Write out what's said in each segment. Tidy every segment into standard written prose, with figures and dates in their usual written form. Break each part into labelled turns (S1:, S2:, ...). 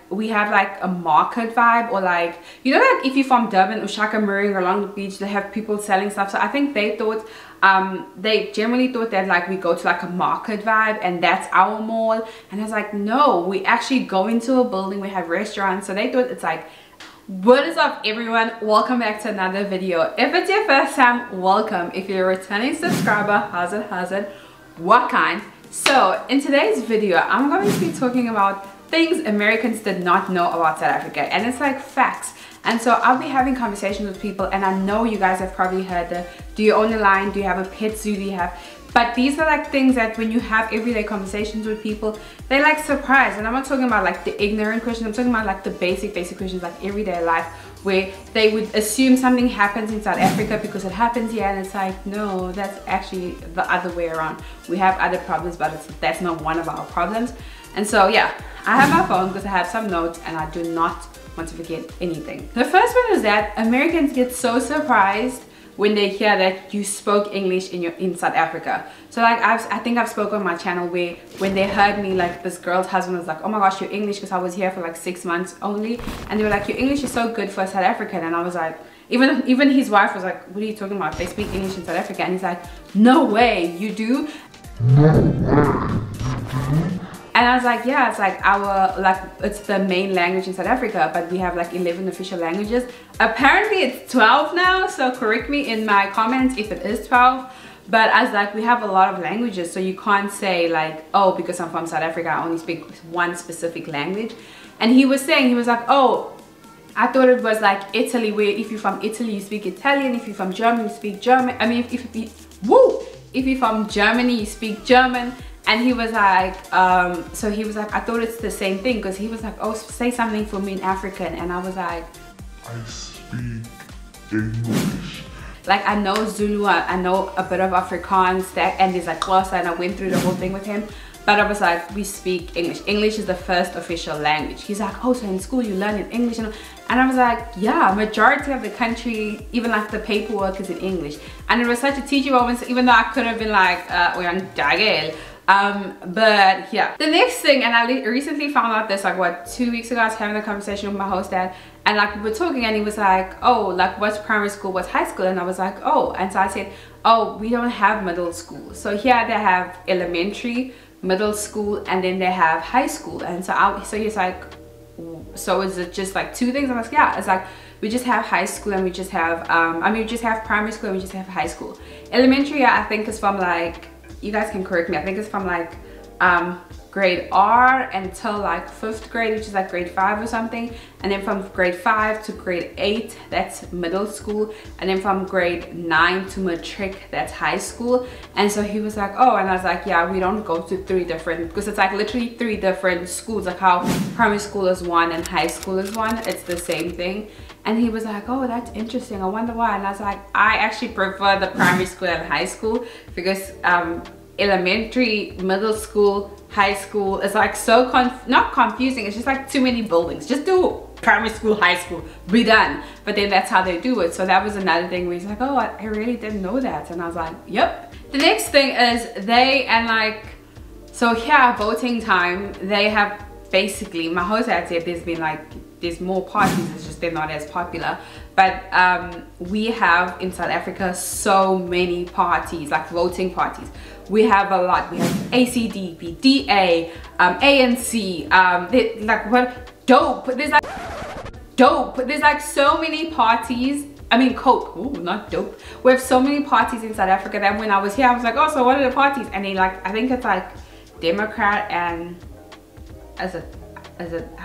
S1: we have like a market vibe, or like, you know, like if you're from Durban or Shakamuring or along the beach, they have people selling stuff. So I think they thought, they generally thought that like we go to like a market vibe and that's our mall. And I was like, no, we actually go into a building, we have restaurants. So they thought it's like, what is up everyone, welcome back to another video. If it's your first time, welcome. If you're a returning subscriber, how's it, what kind? So in today's video, I'm going to be talking about things Americans did not know about South Africa, and it's like facts. And so I'll be having conversations with people, and I know you guys have probably heard the, do you own a lion, do you have a pet zoo, do you have, but these are like things that when you have everyday conversations with people, they like surprised. And I'm not talking about like the ignorant questions, I'm talking about like the basic questions, like everyday life, where they would assume something happens in South Africa because it happens here, and it's like, no, that's actually the other way around. We have other problems, but that's not one of our problems. And so yeah, I have my phone because I have some notes and I do not want to forget anything. The first one is that Americans get so surprised when they hear that you spoke English in South Africa. So like I think I've spoken on my channel where when they heard me, like this girl's husband was like, oh my gosh, your English, because I was here for like 6 months only, and they were like, your English is so good for a South African. And I was like, even his wife was like, what are you talking about? They speak English in South Africa. And he's like, no way, you do? No way. And I was like, yeah, it's like it's the main language in South Africa, but we have like 11 official languages. Apparently it's 12 now, so correct me in my comments if it is 12. But I was like, we have a lot of languages, so you can't say like, oh, because I'm from South Africa, I only speak one specific language. And he was saying, he was like, oh, I thought it was like Italy, where if you're from Italy, you speak Italian. If you're from Germany, you speak German. I mean, if you're from Germany, you speak German. And he was like, so he was like, I thought it's the same thing, because he was like, oh, say something for me in African. And I was like, I speak English. Like, I know Zulu, I know a bit of Afrikaans, and there's like Xhosa, and I went through the whole thing with him. But I was like, we speak English. English is the first official language. He's like, oh, so in school you learn in English? And I was like, yeah, majority of the country, even like the paperwork is in English. And it was such a teaching moment, even though I could have been like, but yeah. The next thing, and I recently found out this like what, 2 weeks ago, I was having a conversation with my host dad, and like we were talking, and he was like, oh, like what's primary school, what's high school? And I was like, oh. And so I said, oh, we don't have middle school. So here they have elementary, middle school, and then they have high school. And so he's like, so is it just like two things? I was like, yeah, it's like we just have high school, and we just have we just have primary school, and we just have high school. Elementary, I think, is from like, you guys can correct me, I think it's from like grade R until like 5th grade, which is like grade 5 or something. And then from grade 5 to grade 8, that's middle school. And then from grade 9 to matric, that's high school. And so he was like, oh, and I was like, yeah, we don't go to 3 different, because it's like literally 3 different schools, like how primary school is one and high school is one, it's the same thing. And he was like, oh, that's interesting, I wonder why. And I was like, I actually prefer the primary school and high school, because elementary, middle school, high school is like so not confusing, it's just like too many buildings. Just do primary school, high school, be done. But then that's how they do it. So that was another thing where he's like, oh, I really didn't know that. And I was like, yep. The next thing is so here, voting time, they have basically, my host had said there's more parties, it's just they're not as popular. But we have in South Africa so many parties, like voting parties. We have a lot. We have ACDP, DA, ANC, like what, dope. There's like so many parties. I mean, Coke. Ooh, not dope. We have so many parties in South Africa that when I was here, I was like, oh, so what are the parties? And they like, I think it's like Democrat and I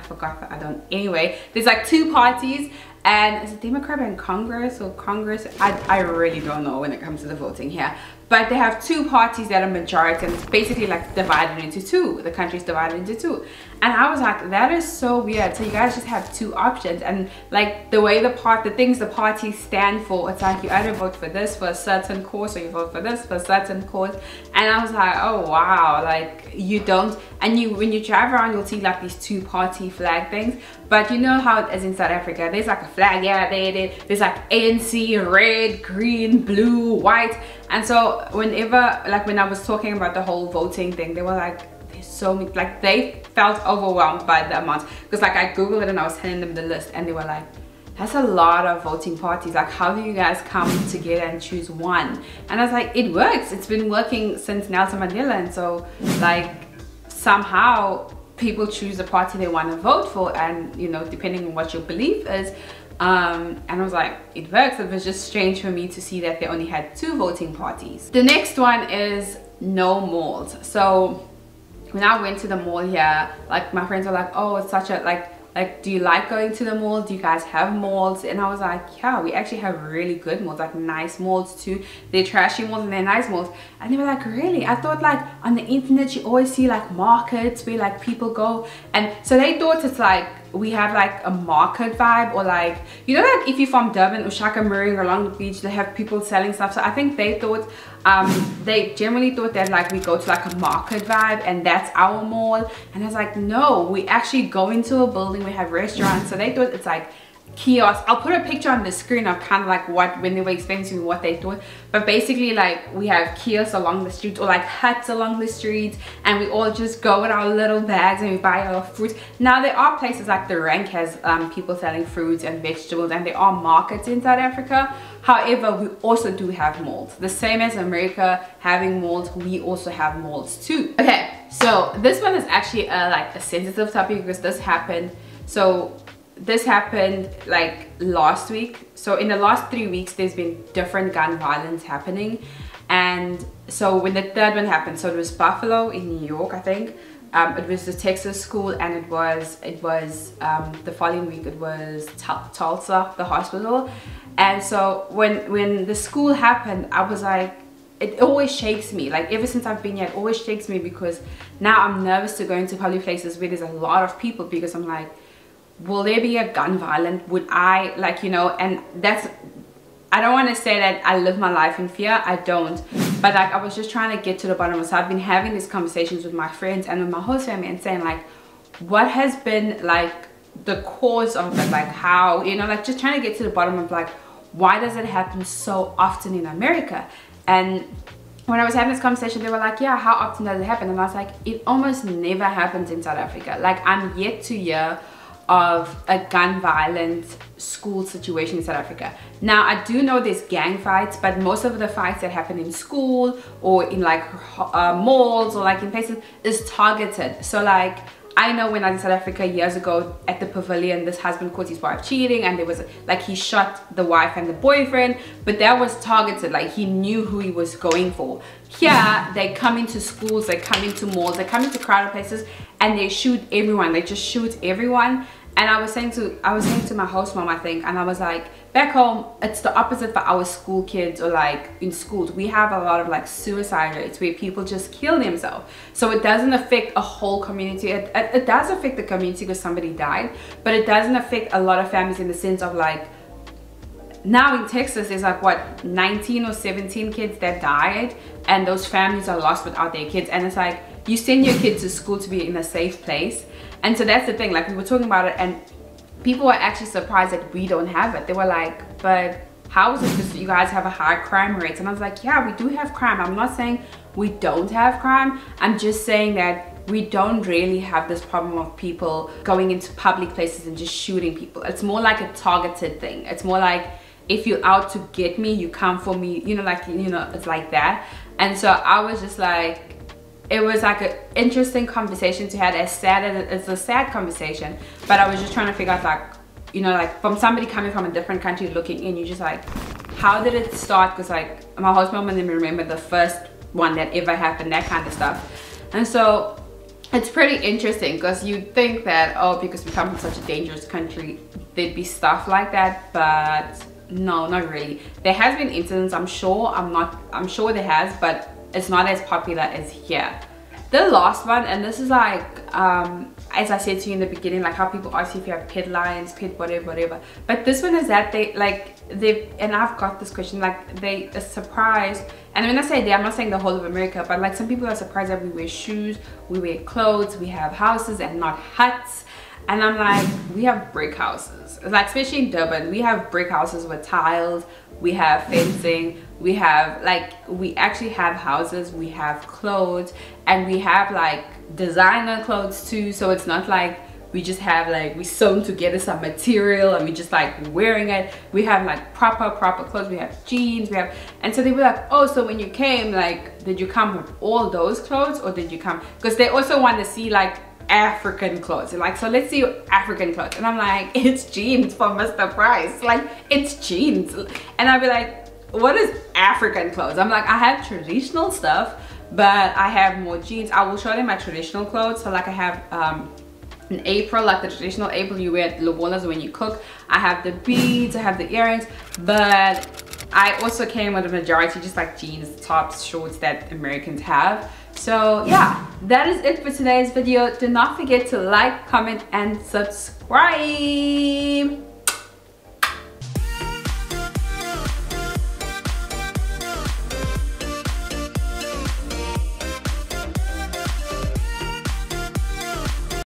S1: forgot, anyway, there's like 2 parties, and is it Democrat and Congress or Congress? I really don't know when it comes to the voting here. But they have 2 parties that are majority, and it's basically like divided into 2. The country's divided into 2. And I was like, that is so weird. So you guys just have 2 options, and like the way the things the parties stand for, it's like you either vote for this for a certain cause, or you vote for this for a certain cause. And I was like, oh wow, like you don't, and when you drive around, you'll see like these 2 party flag things. But you know how it is in South Africa, there's like a flag, yeah, there's like ANC, red, green, blue, white. And so whenever, like when I was talking about the whole voting thing, they were like, there's so many, like they felt overwhelmed by the amount, because like I googled it and I was telling them the list and they were like, that's a lot of voting parties, like how do you guys come together and choose one? And I was like, it works, it's been working since Nelson Mandela. And so like somehow people choose the party they want to vote for, and you know, depending on what your belief is. And I was like, it works. It was just strange for me to see that they only had 2 voting parties. The next one is no malls. So when I went to the mall here, like my friends were like, oh, it's such a like do you like going to the mall? Do you guys have malls? And I was like, yeah, we actually have really good malls, like nice malls too. They're trashy malls and they're nice malls. And they were like, really? I thought like on the internet you always see like markets where like people go, and so they thought it's like we have like a market vibe, or like, you know, like if you're from Durban, Ushaka, Murray, or along the beach, they have people selling stuff. So I think they thought they generally thought that like we go to like a market vibe and that's our mall. And I was like, no, we actually go into a building, we have restaurants. So they thought it's like kiosk. I'll put a picture on the screen of kind of like what, when they were explaining to me what they thought, but basically like we have kiosks along the street, or like huts along the streets, and we all just go with our little bags and we buy our fruits. Now there are places like the Rank has people selling fruits and vegetables, and there are markets in South Africa. However, we also do have malls. The same as America having malls, we also have malls too. Okay, so this one is actually like a sensitive topic because this happened. So this happened like last week. So in the last 3 weeks there's been different gun violence happening. And so when the third one happened, so it was Buffalo in New York, I think. It was the Texas school, and it was the following week it was Tulsa, the hospital. And so when the school happened, I was like, it always shakes me. Like ever since I've been here, it always shakes me, because now I'm nervous to go into public places where there's a lot of people, because I'm like, will there be a gun violence? Would I, like, you know, and that's, I don't want to say that I live my life in fear, I don't, but like I was just trying to get to the bottom of it. So I've been having these conversations with my friends and with my host family and saying like, what has been like the cause of it, like how, you know, like just trying to get to the bottom of like, why does it happen so often in America? And when I was having this conversation, they were like, yeah, how often does it happen? And I was like, it almost never happens in South Africa. Like I'm yet to hear of a gun violent school situation in South Africa. Now I do know there's gang fights, but most of the fights that happen in school or in like malls or like in places is targeted. So like I know when I was in South Africa years ago at the pavilion, this husband caught his wife cheating, and there was like he shot the wife and the boyfriend, but that was targeted. Like he knew who he was going for. Here they come into schools, they come into malls, they come into crowded places, and they shoot everyone. They just shoot everyone. And I was saying to my host mom, I think, and I was like, back home it's the opposite for our school kids, or like in schools we have a lot of like suicide rates where people just kill themselves. So it doesn't affect a whole community. It does affect the community because somebody died, but it doesn't affect a lot of families in the sense of like, now in Texas there's like what, 19 or 17 kids that died, and those families are lost without their kids. And it's like, you send your kids to school to be in a safe place. And so that's the thing, like we were talking about it and people were actually surprised that we don't have it. They were like, but how is it because you guys have a high crime rate? And I was like, yeah, we do have crime. I'm not saying we don't have crime. I'm just saying that we don't really have this problem of people going into public places and just shooting people. It's more like a targeted thing. It's more like, if you're out to get me, you come for me, you know, like, you know, it's like that. And so I was just like, it was like an interesting conversation to have. As sad as it's a sad conversation, but I was just trying to figure out, like, you know, like from somebody coming from a different country looking in, you just like, how did it start? Because like my host mom didn't remember the first one that ever happened, that kind of stuff. And so it's pretty interesting, because you'd think that, oh, because we come from such a dangerous country there'd be stuff like that, but no, not really. There has been incidents, I'm sure there has, but it's not as popular as here. The last one, and this is like as I said to you in the beginning, like how people ask you if you have pet lions, pet whatever, but this one is that they and I've got this question, like they are surprised. And when I say they, I'm not saying the whole of America, but like some people are surprised that we wear shoes, we wear clothes, we have houses and not huts. And I'm like, we have brick houses, like especially in Durban, we have brick houses with tiles, we have fencing, we have like, we actually have houses, we have clothes, and we have like designer clothes too. So it's not like we just have like, we sewn together some material and we just like wearing it. We have like proper clothes, we have jeans, we have, and so they were like, oh, so when you came, like, did you come with all those clothes, or did you come, because they also want to see like African clothes. They're like, so let's see your African clothes. And I'm like, it's jeans for Mr. Price, like it's jeans. And I'd be like, what is African clothes? I'm like, I have traditional stuff, but I have more jeans. I will show them my traditional clothes. So like I have an apron, like the traditional apron you wear at Lobolas when you cook. I have the beads, I have the earrings, but I also came with a majority just like jeans, tops, shorts that Americans have. So yeah, that is it for today's video. Do not forget to like, comment, and subscribe.